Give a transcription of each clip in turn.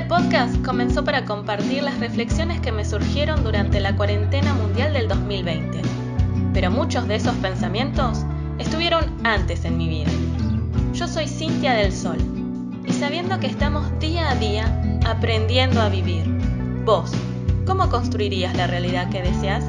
podcast comenzó para compartir las reflexiones que me surgieron durante la cuarentena mundial del 2020. Pero muchos de esos pensamientos estuvieron antes en mi vida. Yo soy Cintia del Sol, y sabiendo que estamos día a día aprendiendo a vivir, vos, ¿cómo construirías la realidad que deseas?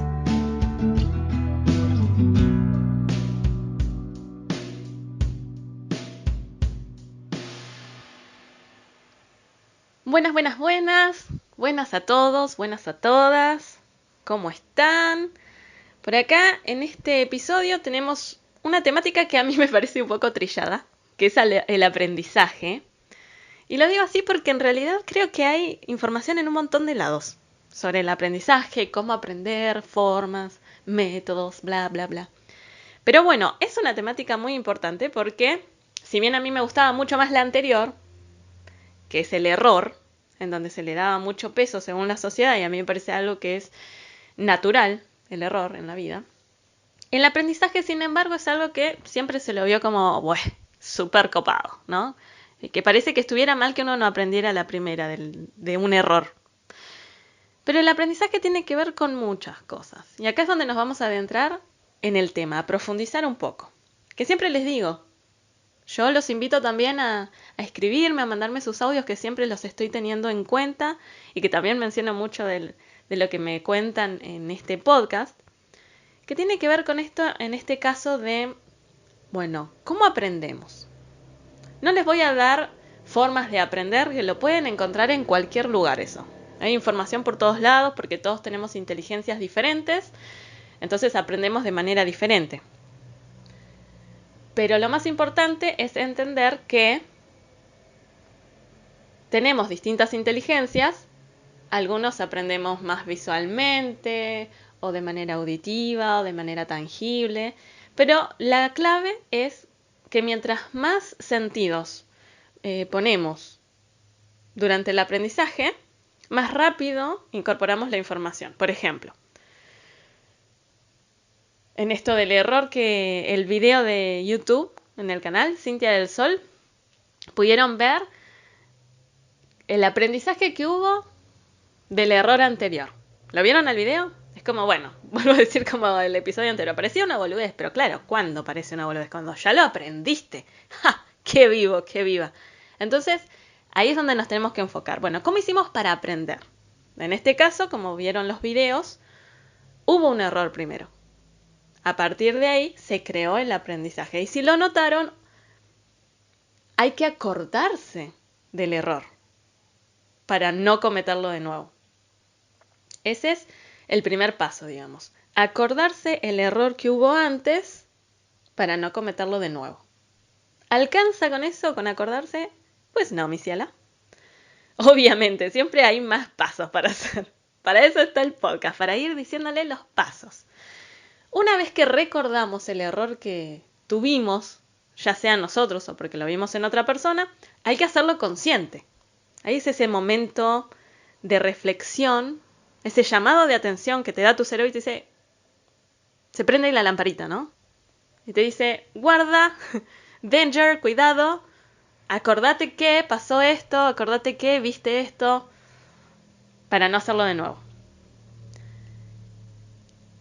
Buenas a todos, buenas a todas, ¿cómo están? Por acá, en este episodio, tenemos una temática que a mí me parece un poco trillada, que es el aprendizaje. Y lo digo así porque en realidad creo que hay información en un montón de lados sobre el aprendizaje, cómo aprender, formas, métodos, bla, bla, bla. Pero bueno, es una temática muy importante porque, si bien a mí me gustaba mucho más la anterior, que es el error, en donde se le daba mucho peso según la sociedad, y a mí me parece algo que es natural, el error en la vida. El aprendizaje, sin embargo, es algo que siempre se lo vio como, súper copado, ¿no? Que parece que estuviera mal que uno no aprendiera la primera de un error. Pero el aprendizaje tiene que ver con muchas cosas. Y acá es donde nos vamos a adentrar en el tema, a profundizar un poco. Que siempre les digo, yo los invito también a escribirme, a mandarme sus audios, que siempre los estoy teniendo en cuenta y que también menciono mucho de lo que me cuentan en este podcast, que tiene que ver con esto, en este caso de, ¿cómo aprendemos? No les voy a dar formas de aprender, que lo pueden encontrar en cualquier lugar eso. Hay información por todos lados porque todos tenemos inteligencias diferentes, entonces aprendemos de manera diferente. Pero lo más importante es entender que tenemos distintas inteligencias. Algunos aprendemos más visualmente, o de manera auditiva, o de manera tangible. Pero la clave es que mientras más sentidos ponemos durante el aprendizaje, más rápido incorporamos la información. Por ejemplo, en esto del error, que el video de YouTube, en el canal Cintia del Sol, pudieron ver el aprendizaje que hubo del error anterior. ¿Lo vieron el video? Es como, vuelvo a decir como el episodio anterior. Parecía una boludez, pero claro, ¿cuándo parece una boludez? Cuando ya lo aprendiste. ¡Ja! ¡Qué vivo, qué viva! Entonces, ahí es donde nos tenemos que enfocar. Bueno, ¿cómo hicimos para aprender? En este caso, como vieron los videos, hubo un error primero. A partir de ahí se creó el aprendizaje. Y si lo notaron, hay que acordarse del error para no cometerlo de nuevo. Ese es el primer paso, digamos. Acordarse el error que hubo antes para no cometerlo de nuevo. ¿Alcanza con eso, con acordarse? Pues no, mi ciela. Obviamente, siempre hay más pasos para hacer. Para eso está el podcast, para ir diciéndole los pasos. Una vez que recordamos el error que tuvimos, ya sea nosotros o porque lo vimos en otra persona, hay que hacerlo consciente. Ahí es ese momento de reflexión, ese llamado de atención que te da tu cerebro y te dice, se prende ahí la lamparita, ¿no? Y te dice, guarda, danger, cuidado, acordate que pasó esto, acordate que viste esto, para no hacerlo de nuevo.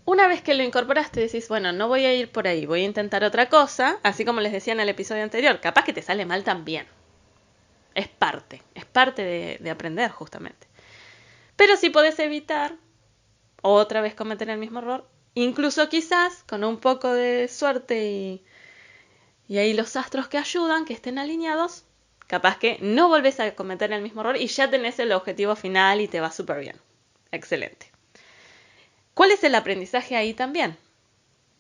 Una vez que lo incorporaste, decís, no voy a ir por ahí, voy a intentar otra cosa, así como les decía en el episodio anterior, capaz que te sale mal también. Es parte de aprender, justamente. Pero si podés evitar otra vez cometer el mismo error, incluso quizás con un poco de suerte y ahí los astros que ayudan, que estén alineados, capaz que no volvés a cometer el mismo error y ya tenés el objetivo final y te va súper bien. Excelente. ¿Cuál es el aprendizaje ahí también?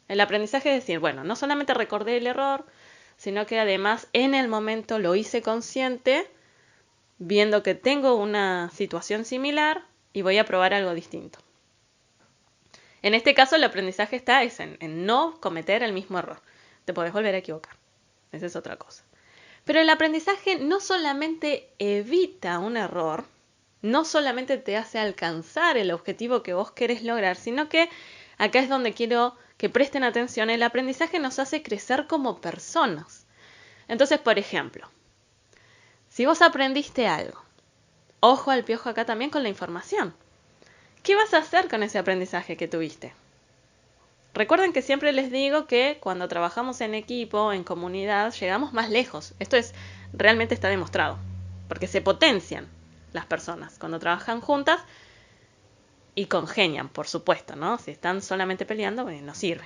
El aprendizaje es decir, no solamente recordé el error, sino que además en el momento lo hice consciente, viendo que tengo una situación similar y voy a probar algo distinto. En este caso el aprendizaje está en no cometer el mismo error. Te podés volver a equivocar. Esa es otra cosa. Pero el aprendizaje no solamente evita un error, no solamente te hace alcanzar el objetivo que vos querés lograr, sino que acá es donde quiero que presten atención. El aprendizaje nos hace crecer como personas. Entonces, por ejemplo, si vos aprendiste algo ojo al piojo acá también con la información. ¿Qué vas a hacer con ese aprendizaje que tuviste? Recuerden que siempre les digo que cuando trabajamos en equipo, en comunidad, llegamos más lejos. Esto realmente está demostrado, porque se potencian las personas cuando trabajan juntas y congenian, por supuesto, ¿no? Si están solamente peleando, pues no sirve.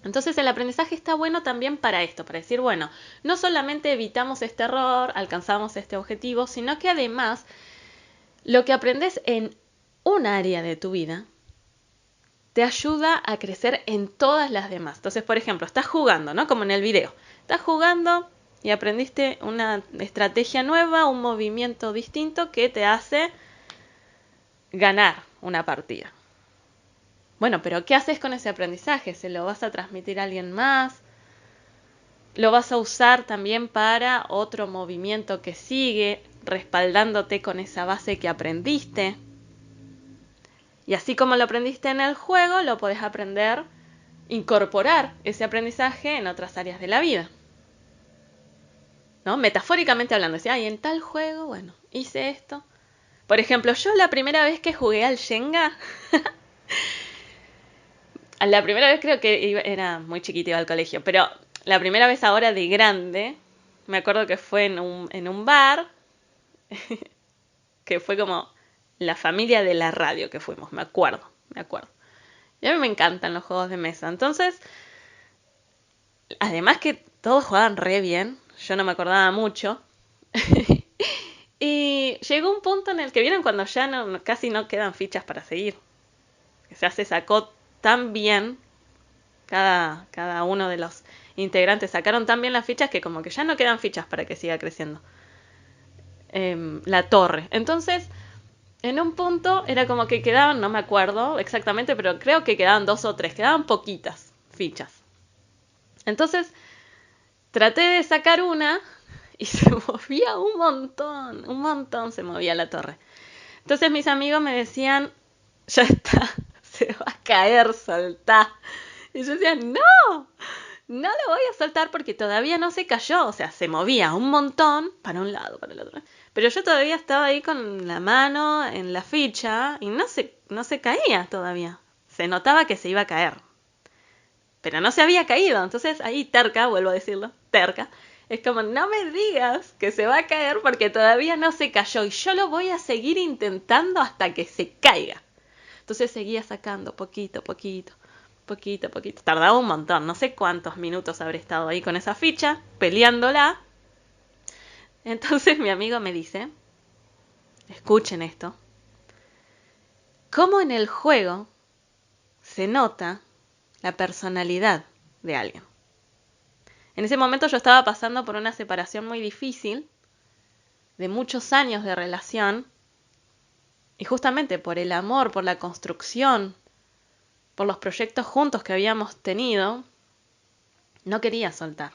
Entonces el aprendizaje está bueno también para esto, para decir, bueno, no solamente evitamos este error, alcanzamos este objetivo, sino que además lo que aprendes en un área de tu vida te ayuda a crecer en todas las demás. Entonces, por ejemplo, estás jugando, ¿no? Como en el video. Estás jugando y aprendiste una estrategia nueva, un movimiento distinto que te hace ganar una partida. Bueno, pero ¿qué haces con ese aprendizaje? ¿Se lo vas a transmitir a alguien más? ¿Lo vas a usar también para otro movimiento que sigue, respaldándote con esa base que aprendiste? Y así como lo aprendiste en el juego, lo podés aprender, incorporar ese aprendizaje en otras áreas de la vida. ¿No? Metafóricamente hablando, decía, en tal juego, bueno, hice esto. Por ejemplo, yo la primera vez que jugué al Shenga, la primera vez creo que era muy chiquita, iba al colegio, pero la primera vez ahora de grande, me acuerdo que fue en un bar, que fue como la familia de la radio que fuimos, me acuerdo. Y a mí me encantan los juegos de mesa, entonces, además que todos jugaban re bien, yo no me acordaba mucho, y llegó un punto en el que vieron cuando ya casi no quedan fichas para seguir. Ya se sacó tan bien, cada uno de los integrantes sacaron tan bien las fichas que como que ya no quedan fichas para que siga creciendo la torre. Entonces, en un punto era como que quedaban, no me acuerdo exactamente, pero creo que quedaban 2 o 3, quedaban poquitas fichas. Entonces, traté de sacar una y se movía un montón se movía la torre. Entonces mis amigos me decían, ya está, se va a caer, soltá. Y yo decía, no lo voy a soltar porque todavía no se cayó. O sea, se movía un montón para un lado, para el otro. Pero yo todavía estaba ahí con la mano en la ficha y no se caía todavía. Se notaba que se iba a caer. Pero no se había caído. Entonces ahí terca, vuelvo a decirlo, terca. Es como, no me digas que se va a caer porque todavía no se cayó y yo lo voy a seguir intentando hasta que se caiga. Entonces seguía sacando poquito. Tardaba un montón, no sé cuántos minutos habré estado ahí con esa ficha, peleándola. Entonces mi amigo me dice, escuchen esto, cómo en el juego se nota la personalidad de alguien. En ese momento yo estaba pasando por una separación muy difícil, de muchos años de relación, y justamente por el amor, por la construcción, por los proyectos juntos que habíamos tenido, no quería soltar.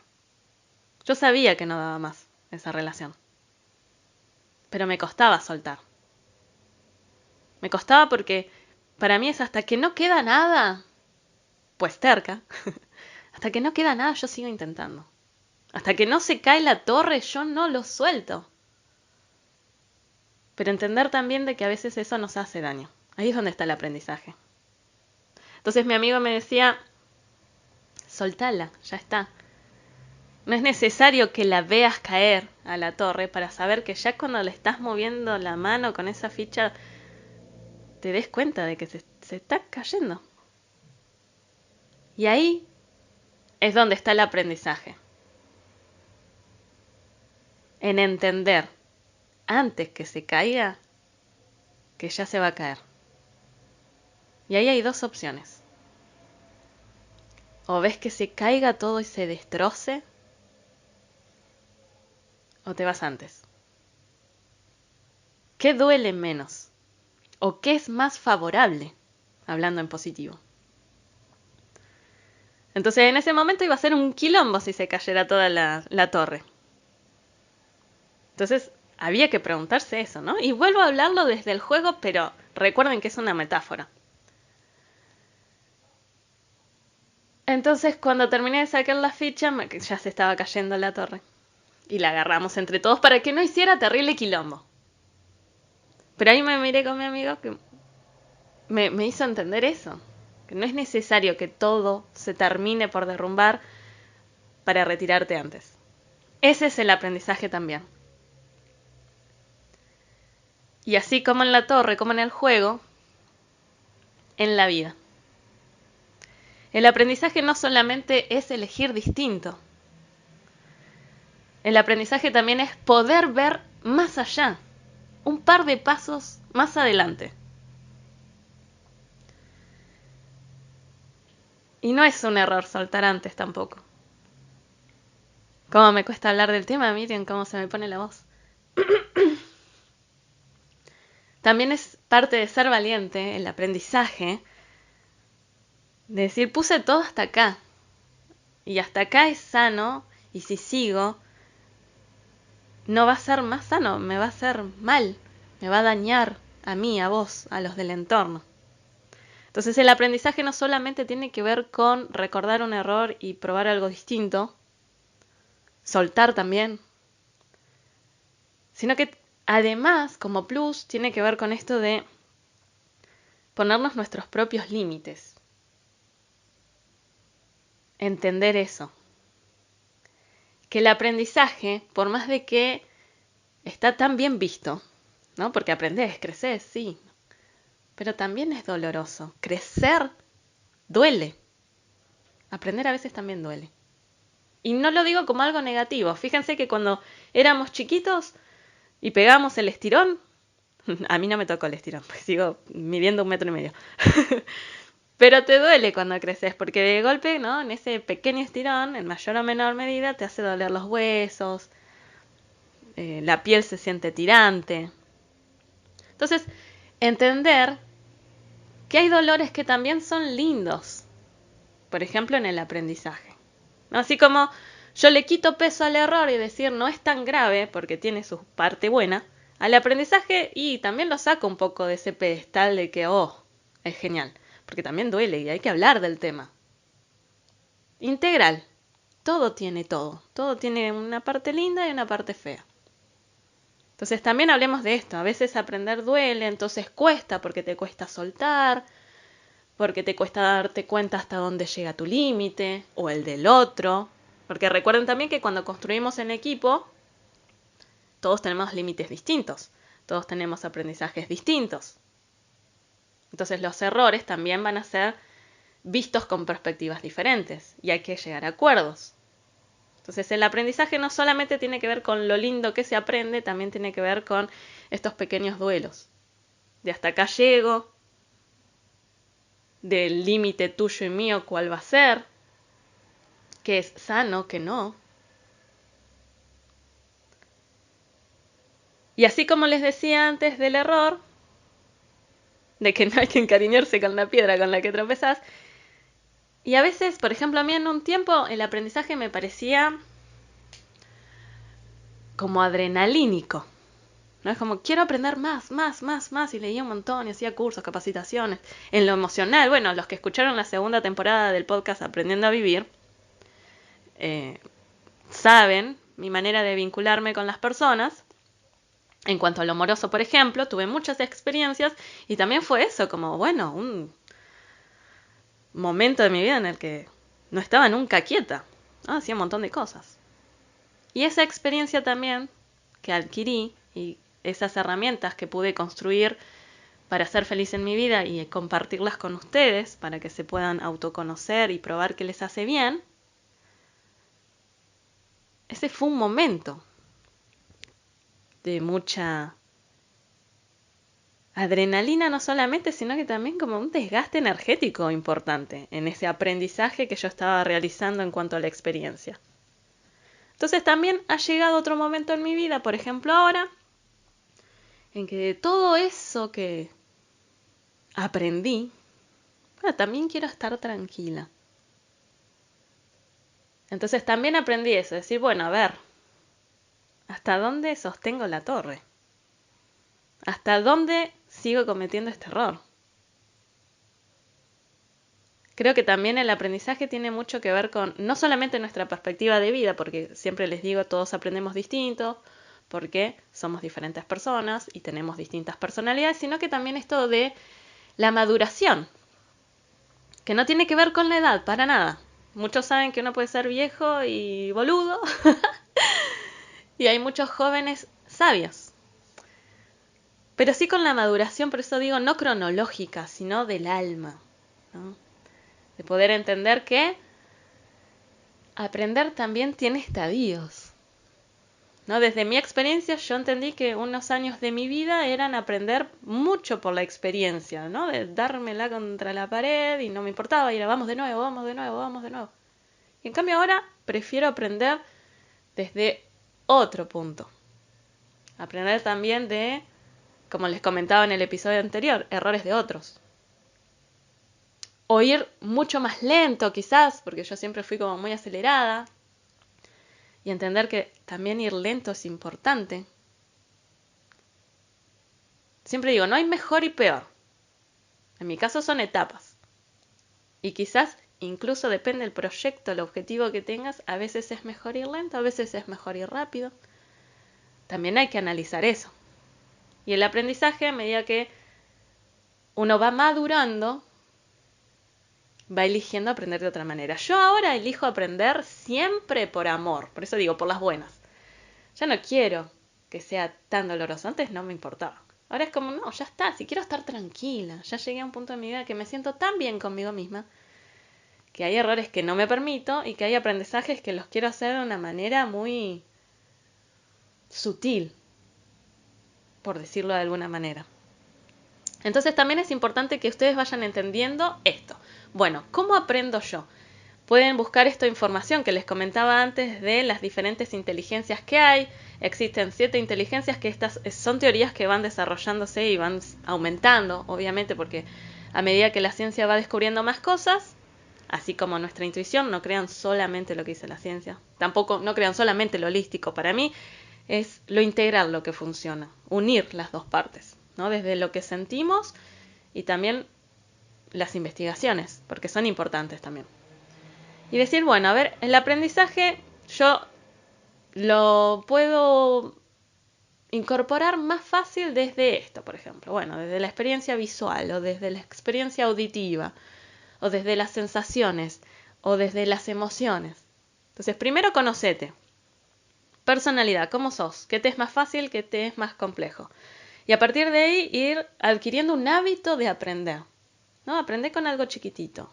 Yo sabía que no daba más esa relación, pero me costaba soltar. Me costaba porque para mí es hasta que no queda nada, pues terca, hasta que no queda nada yo sigo intentando. Hasta que no se cae la torre yo no lo suelto. Pero entender también de que a veces eso nos hace daño. Ahí es donde está el aprendizaje. Entonces mi amigo me decía, soltala, ya está. No es necesario que la veas caer a la torre para saber que ya cuando le estás moviendo la mano con esa ficha te des cuenta de que se está cayendo. Y ahí es donde está el aprendizaje. En entender antes que se caiga que ya se va a caer. Y ahí hay dos opciones. O ves que se caiga todo y se destroce, o te vas antes. ¿Qué duele menos? ¿O qué es más favorable? Hablando en positivo. Entonces en ese momento iba a ser un quilombo si se cayera toda la torre. Entonces había que preguntarse eso, ¿no? Y vuelvo a hablarlo desde el juego, pero recuerden que es una metáfora. Entonces cuando terminé de sacar la ficha, ya se estaba cayendo la torre. Y la agarramos entre todos para que no hiciera terrible quilombo. Pero ahí me miré con mi amigo que me hizo entender eso, que no es necesario que todo se termine por derrumbar para retirarte antes. Ese es el aprendizaje también. Y así como en la torre, como en el juego, en la vida. El aprendizaje no solamente es elegir distinto. El aprendizaje también es poder ver más allá, un par de pasos más adelante. Y no es un error soltar antes tampoco. Cómo me cuesta hablar del tema, miren cómo se me pone la voz. También es parte de ser valiente, el aprendizaje, de decir, puse todo hasta acá. Y hasta acá es sano, y si sigo, no va a ser más sano, me va a hacer mal, me va a dañar a mí, a vos, a los del entorno. Entonces el aprendizaje no solamente tiene que ver con recordar un error y probar algo distinto, soltar también, sino que además, como plus, tiene que ver con esto de ponernos nuestros propios límites. Entender eso. Que el aprendizaje, por más de que está tan bien visto, ¿no? Porque aprendés, creces, sí, pero también es doloroso. Crecer duele. Aprender a veces también duele. Y no lo digo como algo negativo. Fíjense que cuando éramos chiquitos y pegamos el estirón, a mí no me tocó el estirón, pues sigo midiendo 1,5 metros. Pero te duele cuando creces, porque de golpe, ¿no? En ese pequeño estirón, en mayor o menor medida, te hace doler los huesos, la piel se siente tirante. Entonces, entender que hay dolores que también son lindos, por ejemplo, en el aprendizaje. Así como yo le quito peso al error y decir no es tan grave porque tiene su parte buena, al aprendizaje y también lo saco un poco de ese pedestal de que, oh, es genial, porque también duele y hay que hablar del tema. Integral, todo tiene una parte linda y una parte fea. Entonces también hablemos de esto, a veces aprender duele, entonces cuesta porque te cuesta soltar, porque te cuesta darte cuenta hasta dónde llega tu límite o el del otro. Porque recuerden también que cuando construimos en equipo, todos tenemos límites distintos, todos tenemos aprendizajes distintos. Entonces los errores también van a ser vistos con perspectivas diferentes y hay que llegar a acuerdos. Entonces el aprendizaje no solamente tiene que ver con lo lindo que se aprende, también tiene que ver con estos pequeños duelos. De hasta acá llego, del límite tuyo y mío, cuál va a ser, qué es sano, qué no. Y así como les decía antes del error, de que no hay que encariñarse con la piedra con la que tropezás, y a veces, por ejemplo, a mí en un tiempo el aprendizaje me parecía como adrenalínico. ¿No? Es como, quiero aprender más, y leía un montón y hacía cursos, capacitaciones. En lo emocional, bueno, los que escucharon la segunda temporada del podcast Aprendiendo a Vivir, saben mi manera de vincularme con las personas. En cuanto a lo amoroso, por ejemplo, tuve muchas experiencias y también fue eso, como, bueno, un momento de mi vida en el que no estaba nunca quieta, ¿no? Hacía un montón de cosas. Y esa experiencia también que adquirí y esas herramientas que pude construir para ser feliz en mi vida y compartirlas con ustedes para que se puedan autoconocer y probar que les hace bien, ese fue un momento de mucha adrenalina no solamente, sino que también como un desgaste energético importante en ese aprendizaje que yo estaba realizando en cuanto a la experiencia. Entonces también ha llegado otro momento en mi vida, por ejemplo ahora, en que de todo eso que aprendí, bueno, también quiero estar tranquila. Entonces también aprendí eso, decir, bueno, a ver, ¿hasta dónde sostengo la torre? ¿Hasta dónde sigo cometiendo este error? Creo que también el aprendizaje tiene mucho que ver con no solamente nuestra perspectiva de vida, porque siempre les digo, todos aprendemos distinto, porque somos diferentes personas y tenemos distintas personalidades, sino que también esto de la maduración, que no tiene que ver con la edad, para nada. Muchos saben que uno puede ser viejo y boludo, y hay muchos jóvenes sabios. Pero sí con la maduración, por eso digo, no cronológica, sino del alma, ¿no? De poder entender que aprender también tiene estadios, ¿no? Desde mi experiencia yo entendí que unos años de mi vida eran aprender mucho por la experiencia, ¿no? De dármela contra la pared y no me importaba, y era vamos de nuevo, vamos de nuevo, vamos de nuevo. Y en cambio ahora prefiero aprender desde otro punto. Aprender también de, como les comentaba en el episodio anterior, errores de otros. O ir mucho más lento quizás, porque yo siempre fui como muy acelerada. Y entender que también ir lento es importante. Siempre digo, no hay mejor y peor. En mi caso son etapas. Y quizás incluso depende del proyecto, el objetivo que tengas, a veces es mejor ir lento, a veces es mejor ir rápido. También hay que analizar eso. Y el aprendizaje, a medida que uno va madurando, va eligiendo aprender de otra manera. Yo ahora elijo aprender siempre por amor, por eso digo, por las buenas. Ya no quiero que sea tan doloroso, antes no me importaba. Ahora es como, no, ya está, si quiero estar tranquila, ya llegué a un punto de mi vida que me siento tan bien conmigo misma, que hay errores que no me permito y que hay aprendizajes que los quiero hacer de una manera muy sutil, por decirlo de alguna manera. Entonces también es importante que ustedes vayan entendiendo esto. Bueno, ¿cómo aprendo yo? Pueden buscar esta información que les comentaba antes de las diferentes inteligencias que hay. Existen 7 inteligencias, que estas son teorías que van desarrollándose y van aumentando, obviamente, porque a medida que la ciencia va descubriendo más cosas, así como nuestra intuición, no crean solamente lo que dice la ciencia, tampoco no crean solamente lo holístico. Para mí es lo integral lo que funciona, unir las dos partes, ¿no? Desde lo que sentimos y también las investigaciones, porque son importantes también. Y decir, bueno, a ver, el aprendizaje yo lo puedo incorporar más fácil desde esto, por ejemplo. Bueno, desde la experiencia visual, o desde la experiencia auditiva, o desde las sensaciones, o desde las emociones. Entonces, primero conocete. Personalidad, ¿cómo sos? ¿Qué te es más fácil? ¿Qué te es más complejo? Y a partir de ahí ir adquiriendo un hábito de aprender, ¿no? Aprender con algo chiquitito.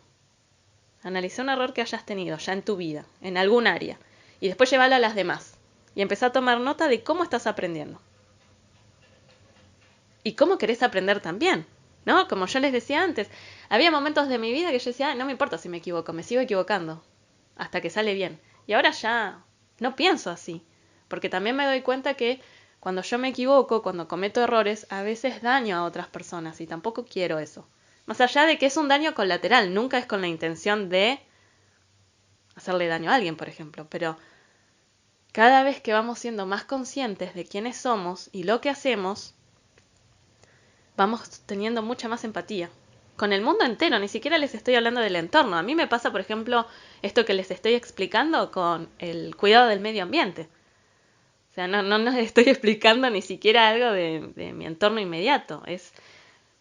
Analiza un error que hayas tenido ya en tu vida, en algún área, y después llévalo a las demás. Y empezá a tomar nota de cómo estás aprendiendo. Y cómo querés aprender también, ¿no? Como yo les decía antes, había momentos de mi vida que yo decía, no me importa si me equivoco, me sigo equivocando, hasta que sale bien. Y ahora ya no pienso así, porque también me doy cuenta que cuando yo me equivoco, cuando cometo errores, a veces daño a otras personas, y tampoco quiero eso. Más allá de que es un daño colateral, nunca es con la intención de hacerle daño a alguien, por ejemplo, pero cada vez que vamos siendo más conscientes de quiénes somos y lo que hacemos, vamos teniendo mucha más empatía. Con el mundo entero, ni siquiera les estoy hablando del entorno. A mí me pasa, por ejemplo, esto que les estoy explicando con el cuidado del medio ambiente. O sea, no les estoy explicando ni siquiera algo de mi entorno inmediato. Es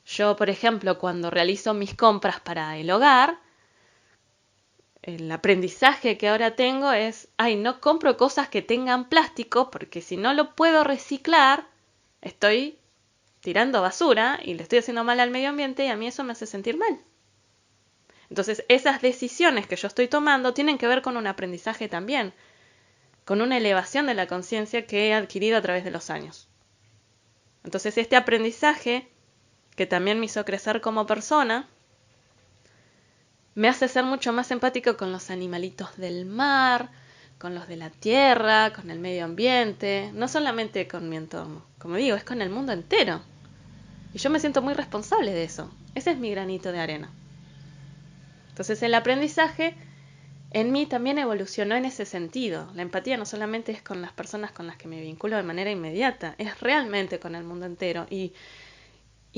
yo, por ejemplo, cuando realizo mis compras para el hogar, el aprendizaje que ahora tengo es, no compro cosas que tengan plástico porque si no lo puedo reciclar, estoy tirando basura y le estoy haciendo mal al medio ambiente y a mí eso me hace sentir mal. Entonces, esas decisiones que yo estoy tomando tienen que ver con un aprendizaje también, con una elevación de la conciencia que he adquirido a través de los años. Entonces, este aprendizaje, que también me hizo crecer como persona, me hace ser mucho más empático con los animalitos del mar, con los de la tierra, con el medio ambiente, no solamente con mi entorno. Como digo, es con el mundo entero. Y yo me siento muy responsable de eso. Ese es mi granito de arena. Entonces el aprendizaje en mí también evolucionó en ese sentido. La empatía no solamente es con las personas con las que me vinculo de manera inmediata, es realmente con el mundo entero. Y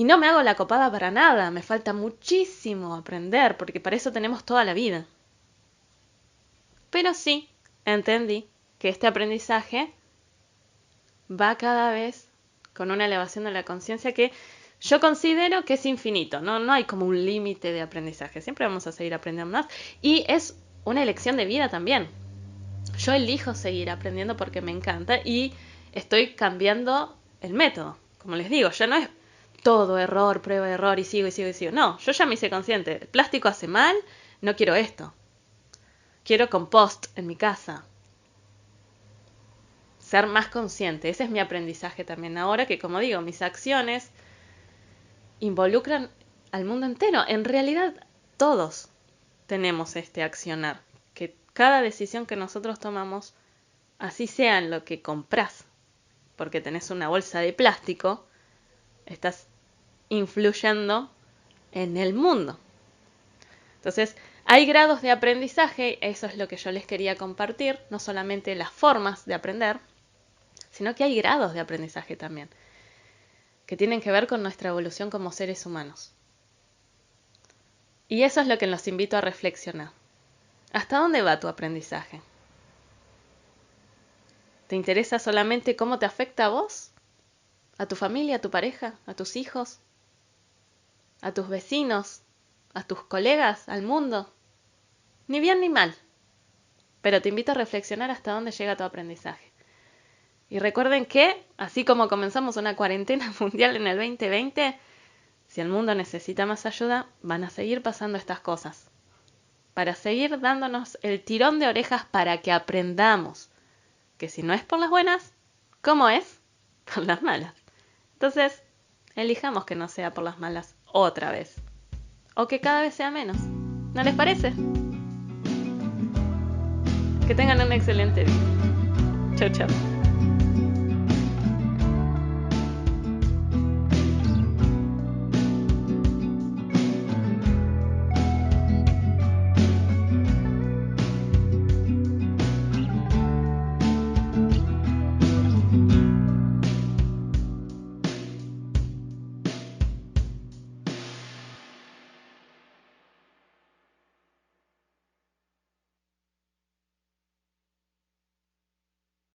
no me hago la copada para nada, me falta muchísimo aprender, porque para eso tenemos toda la vida. Pero sí, entendí que este aprendizaje va cada vez con una elevación de la conciencia que yo considero que es infinito, ¿no? No hay como un límite de aprendizaje, siempre vamos a seguir aprendiendo más y es una elección de vida también. Yo elijo seguir aprendiendo porque me encanta y estoy cambiando el método. Como les digo, ya no es todo error, prueba, error y sigo y sigo y sigo. No, yo ya me hice consciente. El plástico hace mal, no quiero esto. Quiero compost en mi casa. Ser más consciente. Ese es mi aprendizaje también ahora que, como digo, mis acciones involucran al mundo entero. En realidad, todos tenemos este accionar. Que cada decisión que nosotros tomamos, así sea en lo que compras, porque tenés una bolsa de plástico, estás influyendo en el mundo. Entonces, hay grados de aprendizaje, eso es lo que yo les quería compartir, no solamente las formas de aprender, sino que hay grados de aprendizaje también, que tienen que ver con nuestra evolución como seres humanos. Y eso es lo que los invito a reflexionar. ¿Hasta dónde va tu aprendizaje? ¿Te interesa solamente cómo te afecta a vos? ¿A tu familia, a tu pareja, a tus hijos? ¿A tus vecinos? ¿A tus colegas? ¿Al mundo? Ni bien ni mal. Pero te invito a reflexionar hasta dónde llega tu aprendizaje. Y recuerden que, así como comenzamos una cuarentena mundial en el 2020, si el mundo necesita más ayuda, van a seguir pasando estas cosas. Para seguir dándonos el tirón de orejas para que aprendamos que si no es por las buenas, ¿cómo es? Por las malas. Entonces, elijamos que no sea por las malas otra vez. O que cada vez sea menos. ¿No les parece? Que tengan un excelente día. Chau, chau.